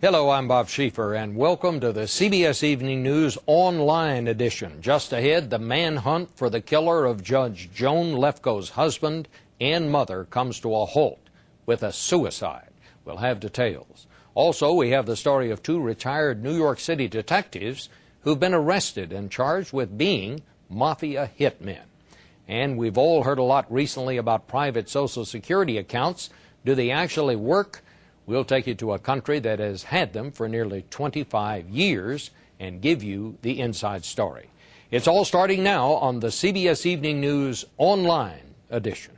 Hello, I'm Bob Schieffer, and welcome to the CBS Evening News Online edition. Just ahead, the manhunt for the killer of Judge Joan Lefkoe's husband and mother comes to a halt with a suicide. We'll have details. Also, we have the story of two retired New York City detectives who've been arrested and charged with being mafia hitmen. And we've all heard a lot recently about private Social Security accounts. Do they actually work? We'll take you to a country that has had them for nearly 25 years and give you the inside story. It's all starting now on the CBS Evening News Online edition.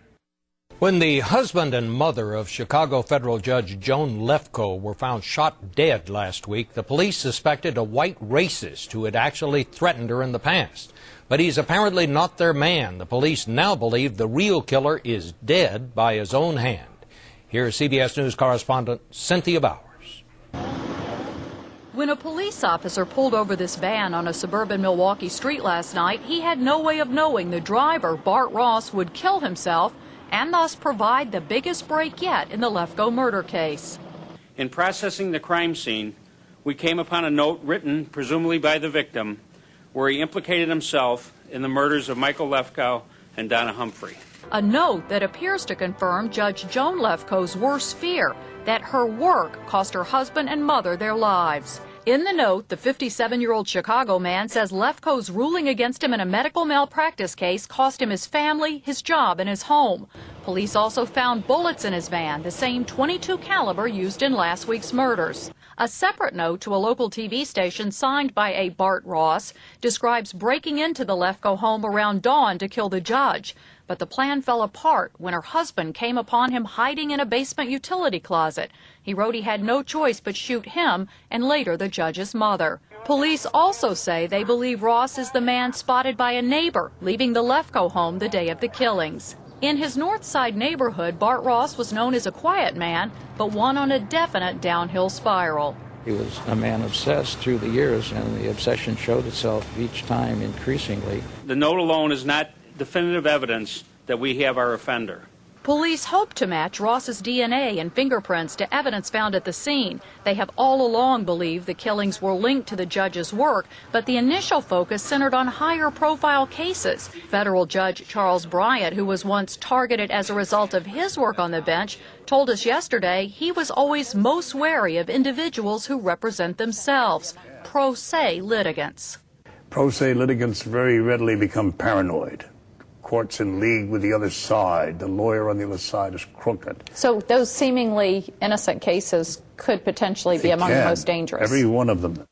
When the husband and mother of Chicago federal judge Joan Lefkoe were found shot dead last week, the police suspected a white racist who had actually threatened her in the past. But he's apparently not their man. The police now believe the real killer is dead by his own hand. Here's CBS News correspondent Cynthia Bowers. When a police officer pulled over this van on a suburban Milwaukee street last night, he had no way of knowing the driver, Bart Ross, would kill himself and thus provide the biggest break yet in the Lefkoe murder case. In processing the crime scene, we came upon a note written, presumably by the victim, where he implicated himself in the murders of Michael Lefkoe and Donna Humphrey. A note that appears to confirm Judge Joan Lefkoe's worst fear, that her work cost her husband and mother their lives. In the note, the 57-year-old Chicago man says Lefkoe's ruling against him in a medical malpractice case cost him his family, his job, and his home. Police also found bullets in his van, the same .22 caliber used in last week's murders. A separate note to a local TV station signed by a Bart Ross describes breaking into the Lefkoe home around dawn to kill the judge. But the plan fell apart when her husband came upon him hiding in a basement utility closet. He wrote he had no choice but shoot him and later the judge's mother. Police also say they believe Ross is the man spotted by a neighbor leaving the Lefkoe home the day of the killings. In his North Side neighborhood, Bart Ross was known as a quiet man, but one on a definite downhill spiral. He was a man obsessed through the years, and the obsession showed itself each time increasingly. The note alone is not definitive evidence that we have our offender. Police hope to match Ross's DNA and fingerprints to evidence found at the scene. They have all along believed the killings were linked to the judge's work, but the initial focus centered on higher profile cases. Federal Judge Charles Bryant, who was once targeted as a result of his work on the bench, told us yesterday he was always most wary of individuals who represent themselves, pro se litigants. Pro se litigants very readily become paranoid. Court's in league with the other side. The lawyer on the other side is crooked. So those seemingly innocent cases could potentially be among the most dangerous. Every one of them.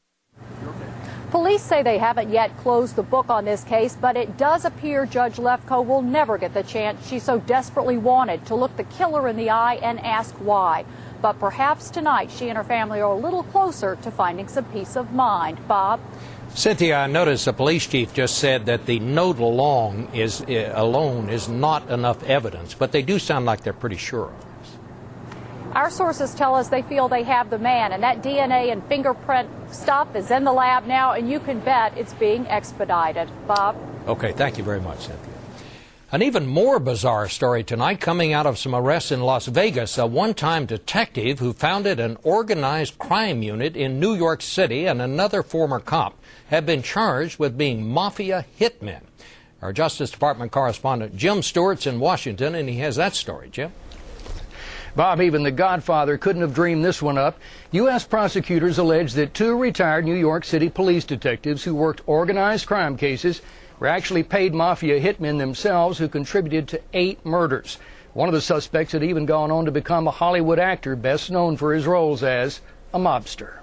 Police say they haven't yet closed the book on this case, but it does appear Judge Lefkoe will never get the chance she so desperately wanted to look the killer in the eye and ask why. But perhaps tonight she and her family are a little closer to finding some peace of mind. Bob? Cynthia, I noticed the police chief just said that the note alone is not enough evidence, but they do sound like they're pretty sure of this. Our sources tell us they feel they have the man, and that DNA and fingerprint stuff is in the lab now, and you can bet it's being expedited. Bob? Okay, thank you very much, Cynthia. An even more bizarre story tonight coming out of some arrests in Las Vegas. A one-time detective who founded an organized crime unit in New York City and another former cop have been charged with being mafia hitmen. Our Justice Department correspondent Jim Stewart's in Washington, and he has that story. Jim? Bob, even the Godfather couldn't have dreamed this one up. U.S. prosecutors allege that two retired New York City police detectives who worked organized crime cases were actually paid mafia hitmen themselves who contributed to 8 murders. One of the suspects had even gone on to become a Hollywood actor best known for his roles as a mobster.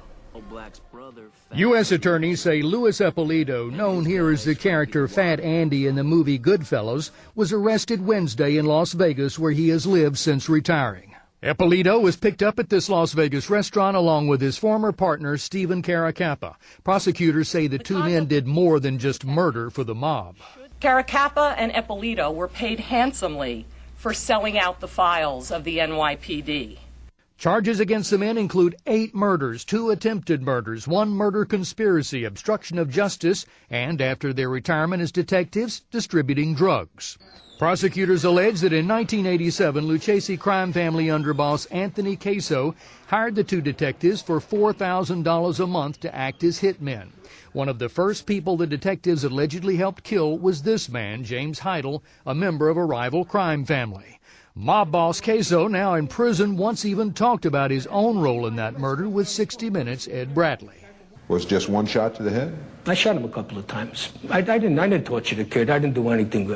U.S. attorneys say Louis Ippolito, known here as the character Fat Andy in the movie Goodfellas, was arrested Wednesday in Las Vegas, where he has lived since retiring. Ippolito was picked up at this Las Vegas restaurant along with his former partner, Stephen Caracappa. Prosecutors say the two men did more than just murder for the mob. Caracappa and Ippolito were paid handsomely for selling out the files of the NYPD. Charges against the men include 8 murders, 2 attempted murders, 1 murder conspiracy, obstruction of justice, and after their retirement as detectives, distributing drugs. Prosecutors allege that in 1987, Lucchese crime family underboss Anthony Queso hired the two detectives for $4,000 a month to act as hitmen. One of the first people the detectives allegedly helped kill was this man, James Heidel, a member of a rival crime family. Mob boss Queso, now in prison, once even talked about his own role in that murder with 60 Minutes' Ed Bradley. Was just one shot to the head? I shot him a couple of times. I didn't torture the kid. I didn't do anything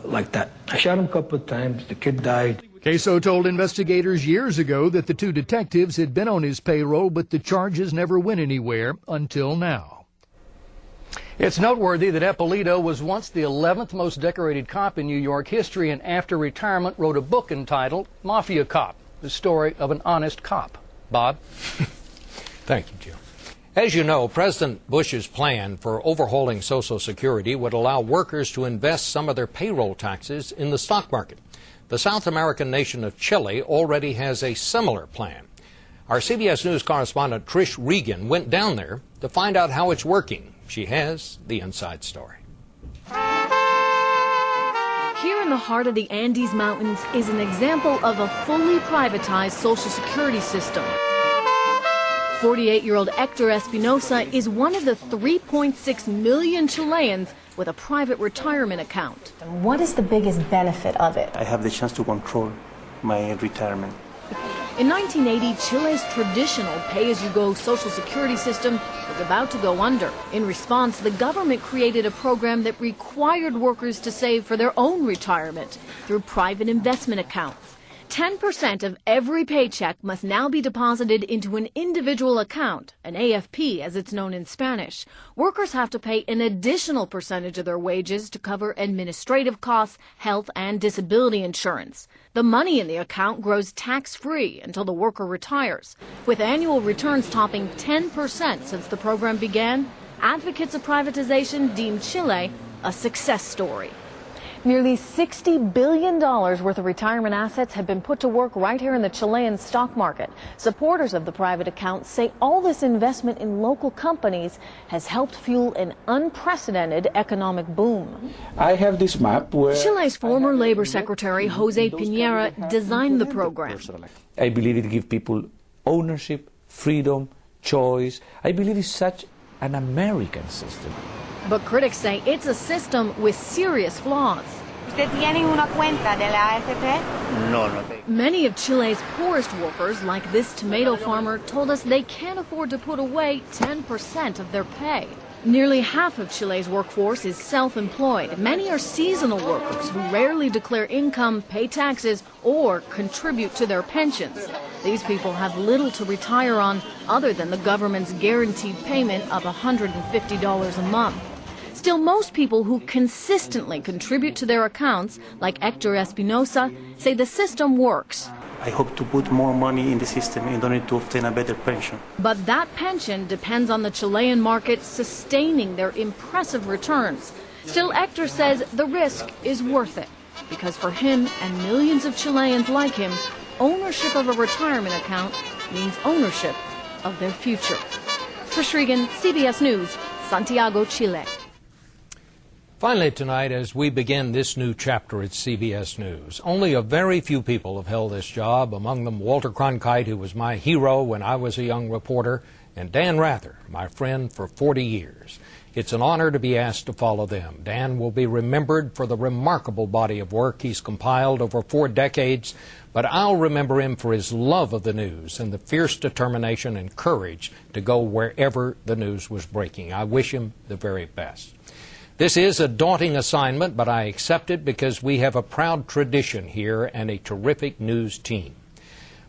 like that. I shot him a couple of times. The kid died. Queso told investigators years ago that the two detectives had been on his payroll, but the charges never went anywhere until now. It's noteworthy that Eppolito was once the 11th most decorated cop in New York history, and after retirement wrote a book entitled Mafia Cop, the story of an honest cop. Bob? Thank you, Jim. As you know, President Bush's plan for overhauling Social Security would allow workers to invest some of their payroll taxes in the stock market. The South American nation of Chile already has a similar plan. Our CBS News correspondent Trish Regan went down there to find out how it's working. She has the inside story. Here in the heart of the Andes Mountains is an example of a fully privatized Social Security system. 48-year-old Hector Espinosa is one of the 3.6 million Chileans with a private retirement account. What is the biggest benefit of it? I have the chance to control my retirement. In 1980, Chile's traditional pay-as-you-go Social Security system was about to go under. In response, the government created a program that required workers to save for their own retirement through private investment accounts. 10% of every paycheck must now be deposited into an individual account, an AFP as it's known in Spanish. Workers have to pay an additional percentage of their wages to cover administrative costs, health and disability insurance. The money in the account grows tax-free until the worker retires. With annual returns topping 10% since the program began, advocates of privatization deem Chile a success story. Nearly $60 billion worth of retirement assets have been put to work right here in the Chilean stock market. Supporters of the private accounts say all this investment in local companies has helped fuel an unprecedented economic boom. I have this map where Chile's former labor secretary Jose Piñera designed the program. I believe it gives people ownership, freedom, choice. I believe it's such an American system. But critics say it's a system with serious flaws. ¿Usted tiene una cuenta de la AFP? No, no tengo. Many of Chile's poorest workers, like this tomato farmer, told us they can't afford to put away 10% of their pay. Nearly half of Chile's workforce is self-employed. Many are seasonal workers who rarely declare income, pay taxes, or contribute to their pensions. These people have little to retire on other than the government's guaranteed payment of $150 a month. Still, most people who consistently contribute to their accounts, like Hector Espinosa, say the system works. I hope to put more money in the system in order to obtain a better pension. But that pension depends on the Chilean market sustaining their impressive returns. Still, Hector says the risk is worth it, because for him and millions of Chileans like him, ownership of a retirement account means ownership of their future. Trish Regan, CBS News, Santiago, Chile. Finally tonight, as we begin this new chapter at CBS News, only a very few people have held this job, among them Walter Cronkite, who was my hero when I was a young reporter, and Dan Rather, my friend for 40 years. It's an honor to be asked to follow them. Dan will be remembered for the remarkable body of work he's compiled over 4 decades, but I'll remember him for his love of the news and the fierce determination and courage to go wherever the news was breaking. I wish him the very best. This is a daunting assignment, but I accept it because we have a proud tradition here and a terrific news team.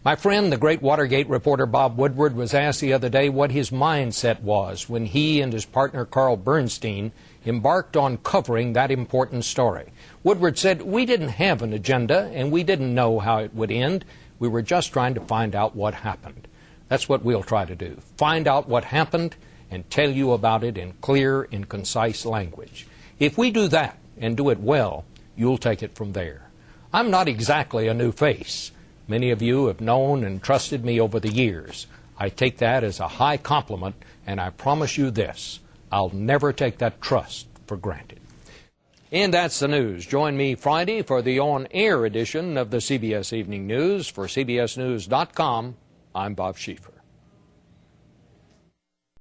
My friend, the great Watergate reporter Bob Woodward, was asked the other day what his mindset was when he and his partner Carl Bernstein embarked on covering that important story. Woodward said, "We didn't have an agenda and we didn't know how it would end. We were just trying to find out what happened." That's what we'll try to do. Find out what happened and tell you about it in clear and concise language. If we do that and do it well, you'll take it from there. I'm not exactly a new face. Many of you have known and trusted me over the years. I take that as a high compliment, and I promise you this: I'll never take that trust for granted. And that's the news. Join me Friday for the on-air edition of the CBS Evening News. For CBSNews.com, I'm Bob Schieffer.